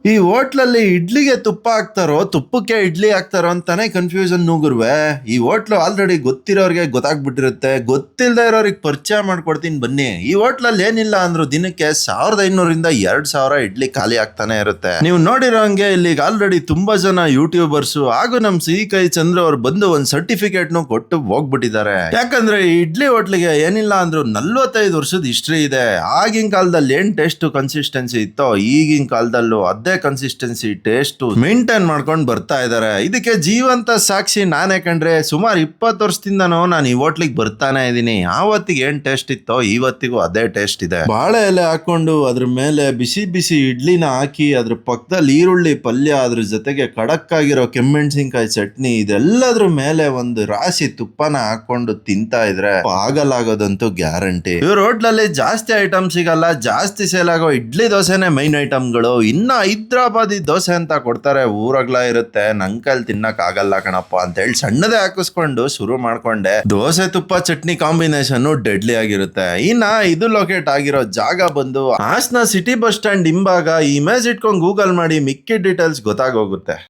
ಈ ಹೋಟ್ಲಲ್ಲಿ ಇಡ್ಲಿಗೆ ತುಪ್ಪ ಹಾಕ್ತಾರೋ ತುಪ್ಪಕ್ಕೆ ಇಡ್ಲಿ ಹಾಕ್ತಾರೋ ಅಂತಾನೆ ಕನ್ಫ್ಯೂಷನ್ ನೂಗುರ್ವೆ. ಈ ಹೋಟ್ಲು ಆಲ್ರೆಡಿ ಗೊತ್ತಿರೋರಿಗೆ ಗೊತ್ತಾಗ್ಬಿಟ್ಟಿರುತ್ತೆ, ಗೊತ್ತಿಲ್ಲದೆ ಇರೋರಿಗೆ ಪರಿಚಯ ಮಾಡ್ಕೊಡ್ತೀನಿ ಬನ್ನಿ. ಈ ಹೋಟ್ಲಲ್ಲಿ ಏನಿಲ್ಲ ಅಂದ್ರು ದಿನಕ್ಕೆ 1500 ಇಂದ 2000 ಇಡ್ಲಿ ಖಾಲಿ ಆಗ್ತಾನೆ ಇರುತ್ತೆ. ನೀವು ನೋಡಿರೋ ಹಂಗೆ ಇಲ್ಲಿಗೆ ಆಲ್ರೆಡಿ ತುಂಬಾ ಜನ ಯೂಟ್ಯೂಬರ್ಸ್ ಹಾಗೂ ನಮ್ ಸಿಹಿ ಕೈ ಚಂದ್ರ ಅವ್ರು ಬಂದು ಒಂದ್ ಸರ್ಟಿಫಿಕೇಟ್ ನು ಕೊಟ್ಟು ಹೋಗ್ಬಿಟ್ಟಿದ್ದಾರೆ. ಯಾಕಂದ್ರೆ ಈ ಇಡ್ಲಿ ಹೋಟ್ಲಿಗೆ ಏನಿಲ್ಲ ಅಂದ್ರು 45 ವರ್ಷದ ಹಿಸ್ಟ್ರಿ ಇದೆ. ಆಗಿನ ಕಾಲದಲ್ಲಿ ಏನ್ ಟೇಸ್ಟ್ ಕನ್ಸಿಸ್ಟೆನ್ಸಿ ಇತ್ತೋ ಈಗಿನ ಕಾಲದಲ್ಲೂ ಅದೇ ಕನ್ಸಿಸ್ಟೆನ್ಸಿ ಟೇಸ್ಟ್ ಮೇಂಟೈನ್ ಮಾಡ್ಕೊಂಡು ಬರ್ತಾ ಇದಾರೆ. ಇದಕ್ಕೆ ಜೀವಂತ ಸಾಕ್ಷಿ ನಾನೇ ಕಂಡ್ರೆ. ಸುಮಾರು 20 ವರ್ಷದಿಂದನೂ ನಾನು ಈ ಹೋಟ್ಲಿಗೆ ಬರ್ತಾನೆ ಇದೀನಿ. ಆವತ್ತಿಗೆ ಏನ್ ಟೇಸ್ಟ್ ಇತ್ತೋ ಇವತ್ತಿಗೂ ಅದೇ ಟೇಸ್ಟ್ ಇದೆ. ಬಾಳೆ ಎಲೆ ಹಾಕೊಂಡು ಅದ್ರ ಮೇಲೆ ಬಿಸಿ ಬಿಸಿ ಇಡ್ಲಿನ ಹಾಕಿ ಅದ್ರ ಪಕ್ಕದಲ್ಲಿ ಈರುಳ್ಳಿ ಪಲ್ಯ, ಅದ್ರ ಜೊತೆಗೆ ಖಡಕ್ ಆಗಿರೋ ಕೆಮ್ಮೆಣಸಿನ್ಕಾಯಿ ಚಟ್ನಿ, ಇದೆಲ್ಲದ್ರ ಮೇಲೆ ಒಂದು ರಾಶಿ ತುಪ್ಪನ ಹಾಕೊಂಡು ತಿಂತಾ ಇದ್ರೆ ಆಗಲಾಗೋದಂತೂ ಗ್ಯಾರಂಟಿ. ಇವ್ರ ಹೋಟ್ಲಲ್ಲಿ ಜಾಸ್ತಿ ಐಟಮ್ ಸಿಗಲ್ಲ, ಜಾಸ್ತಿ ಸೇಲ್ ಆಗೋ ಇಡ್ಲಿ ದೋಸೆನೆ ಮೈನ್ ಐಟಮ್ಗಳು. ಇನ್ನ ಹೈದ್ರಾಬಾದಿ ದೋಸೆ ಅಂತ ಕೊಡ್ತಾರೆ, ಊರಗ್ಲ ಇರುತ್ತೆ. ನಂಕಲ್ ತಿನ್ನಕ್ ಆಗಲ್ಲ ಕಣಪ್ಪ ಅಂತ ಹೇಳಿ ಸಣ್ಣದೇ ಹಾಕಿಸ್ಕೊಂಡು ಶುರು ಮಾಡ್ಕೊಂಡೆ. ದೋಸೆ ತುಪ್ಪ ಚಟ್ನಿ ಕಾಂಬಿನೇಷನ್ ಡೆಡ್ಲಿ ಆಗಿರುತ್ತೆ. ಇನ್ನ ಇದು ಲೊಕೇಟ್ ಆಗಿರೋ ಜಾಗ ಬಂದು ಹಾಸನ ಸಿಟಿ ಬಸ್ ಸ್ಟ್ಯಾಂಡ್ ಹಿಂಭಾಗ. ಇಮೇಜ್ ಇಟ್ಕೊಂಡು ಗೂಗಲ್ ಮಾಡಿ ಮಿಕ್ಕಿ ಡೀಟೇಲ್ಸ್ ಗೊತ್ತಾಗೋಗುತ್ತೆ.